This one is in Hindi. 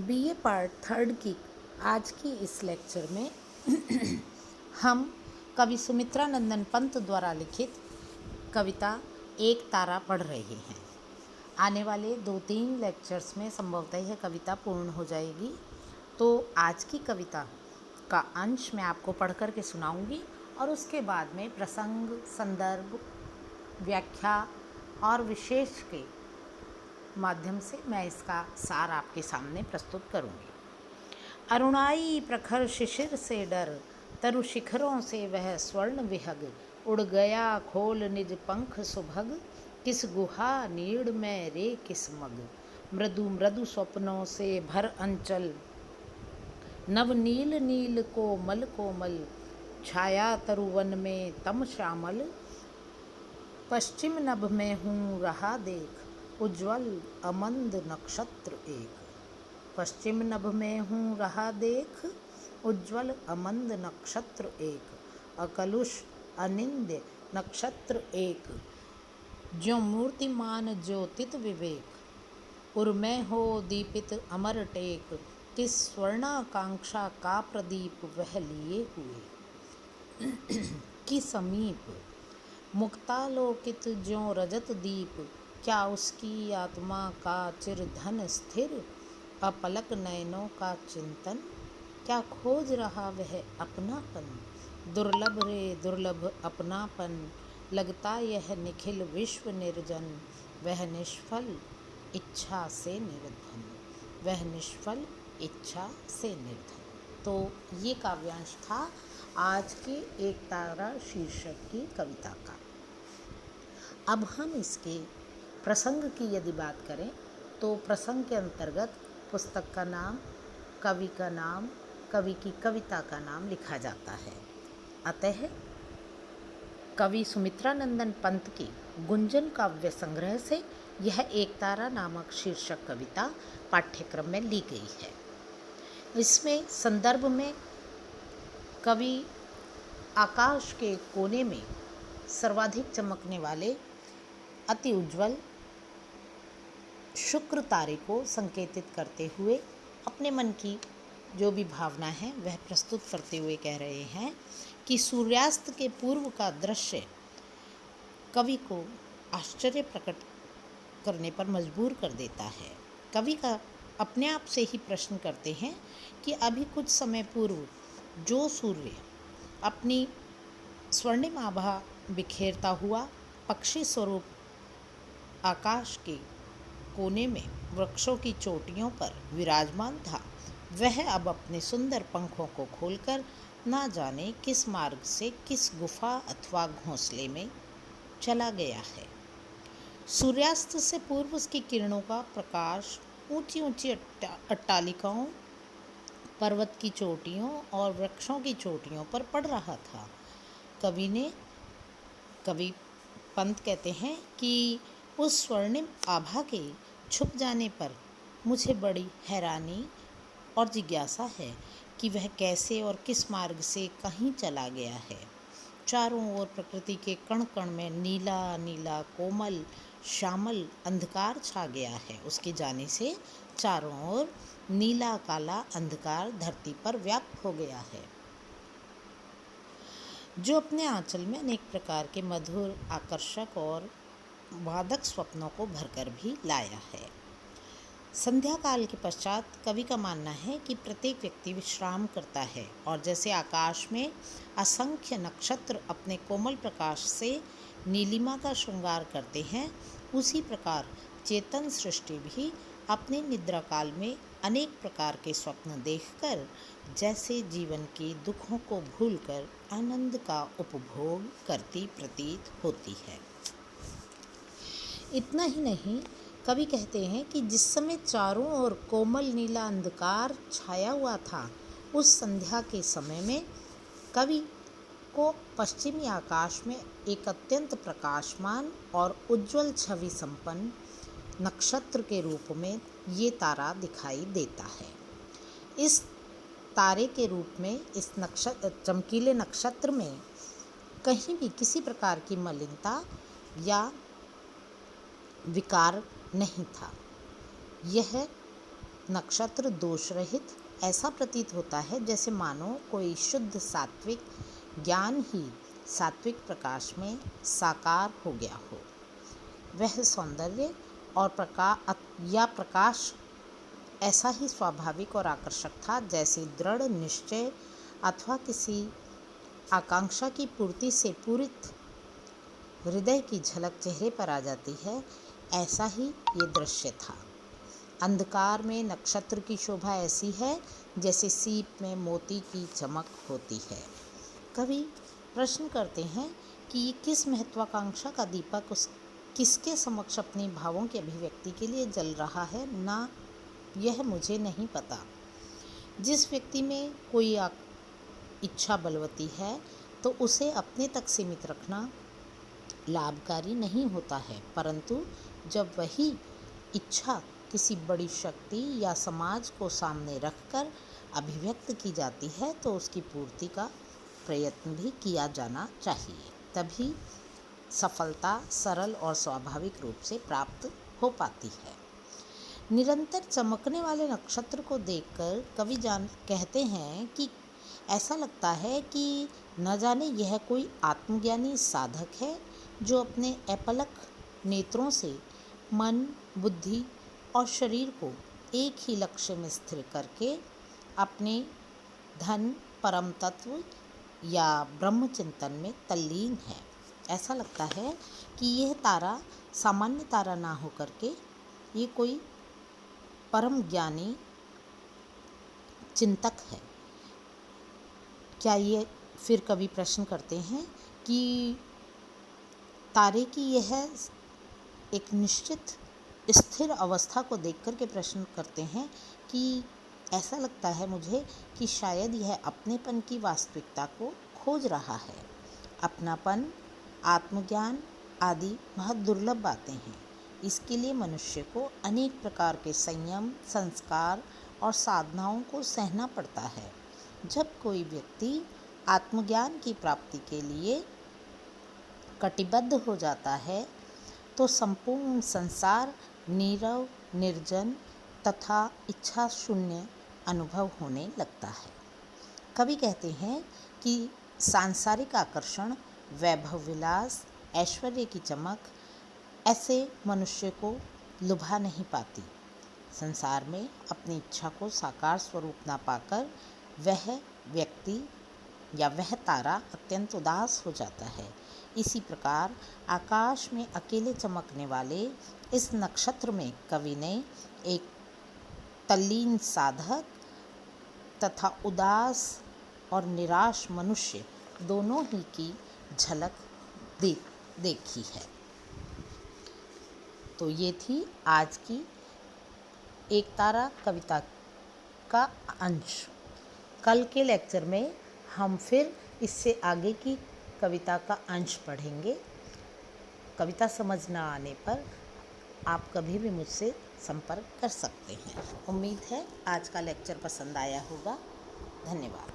बीए पार्ट थर्ड की आज की इस लेक्चर में हम कवि सुमित्रा नंदन पंत द्वारा लिखित कविता एक तारा पढ़ रहे हैं। आने वाले 2-3 लेक्चर्स में संभवतः यह कविता पूर्ण हो जाएगी। तो आज की कविता का अंश मैं आपको पढ़ कर के सुनाऊंगी और उसके बाद में प्रसंग, संदर्भ, व्याख्या और विशेष के माध्यम से मैं इसका सार आपके सामने प्रस्तुत करूंगी। अरुणाई प्रखर शिशिर से डर, तरु शिखरों से वह स्वर्ण विहग, उड़ गया खोल निज पंख सुभग, किस गुहा नीड़ में रे किस मग, मृदु मृदु स्वप्नों से भर अंचल, नव नील नील कोमल कोमल, छाया तरुवन में तम श्यामल, पश्चिम नभ में हूँ रहा देख, उज्ज्वल अमंद नक्षत्र एक। पश्चिम नभ में हूँ रहा देख, उज्ज्वल अमंद नक्षत्र एक, अकलुष अनिंद्य नक्षत्र एक, ज्यों मूर्तिमान ज्योतित विवेक, उर्मे हो दीपित अमर टेक, किस स्वर्णाकांक्षा का प्रदीप वह लिए हुए, कि समीप मुक्तालोकित ज्यों रजत दीप, क्या उसकी आत्मा का चिरधन स्थिर, अपलक नयनों का चिंतन, क्या खोज रहा वह अपनापन, दुर्लभ रे दुर्लभ अपनापन, लगता यह निखिल विश्व निर्जन, वह निष्फल इच्छा से निर्धन, वह निष्फल इच्छा से निर्धन। तो ये काव्यांश था आज के एक तारा शीर्षक की कविता का। अब हम इसके प्रसंग की यदि बात करें तो प्रसंग के अंतर्गत पुस्तक का नाम, कवि का नाम, कवि की कविता का नाम लिखा जाता है। अतः कवि सुमित्रा नंदन पंत की गुंजन काव्य संग्रह से यह एक तारा नामक शीर्षक कविता पाठ्यक्रम में ली गई है। इसमें संदर्भ में कवि आकाश के कोने में सर्वाधिक चमकने वाले अति उज्ज्वल शुक्र तारे को संकेतित करते हुए अपने मन की जो भी भावना है वह प्रस्तुत करते हुए कह रहे हैं कि सूर्यास्त के पूर्व का दृश्य कवि को आश्चर्य प्रकट करने पर मजबूर कर देता है। कवि का अपने आप से ही प्रश्न करते हैं कि अभी कुछ समय पूर्व जो सूर्य अपनी स्वर्णिम आभा बिखेरता हुआ पक्षी स्वरूप आकाश के कोने में वृक्षों की चोटियों पर विराजमान था, वह अब अपने सुंदर पंखों को खोलकर ना जाने किस मार्ग से किस गुफा अथवा घोंसले में चला गया है। सूर्यास्त से पूर्व उसकी किरणों का प्रकाश ऊंची ऊंची अट्टालिकाओं, पर्वत की चोटियों और वृक्षों की चोटियों पर पड़ रहा था। कवि पंत कहते हैं कि उस स्वर्णिम आभा के छुप जाने पर मुझे बड़ी हैरानी और जिज्ञासा है कि वह कैसे और किस मार्ग से कहीं चला गया है। चारों ओर प्रकृति के कण कण में नीला नीला कोमल श्यामल अंधकार छा गया है। उसके जाने से चारों ओर नीला काला अंधकार धरती पर व्याप्त हो गया है, जो अपने आंचल में अनेक प्रकार के मधुर, आकर्षक और वादक स्वप्नों को भरकर भी लाया है। संध्या काल के पश्चात कवि का मानना है कि प्रत्येक व्यक्ति विश्राम करता है और जैसे आकाश में असंख्य नक्षत्र अपने कोमल प्रकाश से नीलिमा का श्रृंगार करते हैं, उसी प्रकार चेतन सृष्टि भी अपने निद्रा काल में अनेक प्रकार के स्वप्न देखकर जैसे जीवन के दुखों को भूलकर आनंद का उपभोग करती प्रतीत होती है। इतना ही नहीं, कवि कहते हैं कि जिस समय चारों ओर कोमल नीला अंधकार छाया हुआ था, उस संध्या के समय में कवि को पश्चिमी आकाश में एक अत्यंत प्रकाशमान और उज्ज्वल छवि संपन्न नक्षत्र के रूप में ये तारा दिखाई देता है। इस तारे के रूप में इस चमकीले नक्षत्र में कहीं भी किसी प्रकार की मलिनता या विकार नहीं था। यह नक्षत्र दोष रहित ऐसा प्रतीत होता है जैसे मानो कोई शुद्ध सात्विक ज्ञान ही सात्विक प्रकाश में साकार हो गया हो। वह सौंदर्य और प्रकाश ऐसा ही स्वाभाविक और आकर्षक था जैसे दृढ़ निश्चय अथवा किसी आकांक्षा की पूर्ति से पूरित हृदय की झलक चेहरे पर आ जाती है, ऐसा ही ये दृश्य था। अंधकार में नक्षत्र की शोभा ऐसी है जैसे सीप में मोती की चमक होती है। कवि प्रश्न करते हैं कि ये किस महत्वाकांक्षा का दीपक किसके समक्ष अपने भावों की अभिव्यक्ति के लिए जल रहा है, ना यह मुझे नहीं पता। जिस व्यक्ति में कोई इच्छा बलवती है तो उसे अपने तक सीमित रखना लाभकारी नहीं होता है, परंतु जब वही इच्छा किसी बड़ी शक्ति या समाज को सामने रखकर अभिव्यक्त की जाती है तो उसकी पूर्ति का प्रयत्न भी किया जाना चाहिए, तभी सफलता सरल और स्वाभाविक रूप से प्राप्त हो पाती है। निरंतर चमकने वाले नक्षत्र को देखकर कवि कहते हैं कि ऐसा लगता है कि न जाने यह कोई आत्मज्ञानी साधक है जो अपने अपलक नेत्रों से मन, बुद्धि और शरीर को एक ही लक्ष्य में स्थिर करके अपने धन, परम तत्व या ब्रह्म चिंतन में तल्लीन है। ऐसा लगता है कि यह तारा सामान्य तारा ना होकर के ये कोई परम ज्ञानी चिंतक है। क्या ये फिर कवि प्रश्न करते हैं कि तारे की यह एक निश्चित स्थिर अवस्था को देख कर के प्रश्न करते हैं कि ऐसा लगता है मुझे कि शायद यह अपनेपन की वास्तविकता को खोज रहा है। अपनापन, आत्मज्ञान आदि बहुत दुर्लभ बातें हैं। इसके लिए मनुष्य को अनेक प्रकार के संयम, संस्कार और साधनाओं को सहना पड़ता है। जब कोई व्यक्ति आत्मज्ञान की प्राप्ति के लिए कटिबद्ध हो जाता है तो संपूर्ण संसार नीरव, निर्जन तथा इच्छा शून्य अनुभव होने लगता है। कवि कहते हैं कि सांसारिक आकर्षण, वैभव विलास, ऐश्वर्य की चमक ऐसे मनुष्य को लुभा नहीं पाती। संसार में अपनी इच्छा को साकार स्वरूप न पाकर वह व्यक्ति या वह तारा अत्यंत उदास हो जाता है। इसी प्रकार आकाश में अकेले चमकने वाले इस नक्षत्र में कवि ने एक तल्लीन साधक तथा उदास और निराश मनुष्य दोनों ही की झलक देखी है। तो ये थी आज की एक तारा कविता का अंश। कल के लेक्चर में हम फिर इससे आगे की कविता का अंश पढ़ेंगे। कविता समझ न आने पर आप कभी भी मुझसे संपर्क कर सकते हैं। उम्मीद है आज का लेक्चर पसंद आया होगा। धन्यवाद।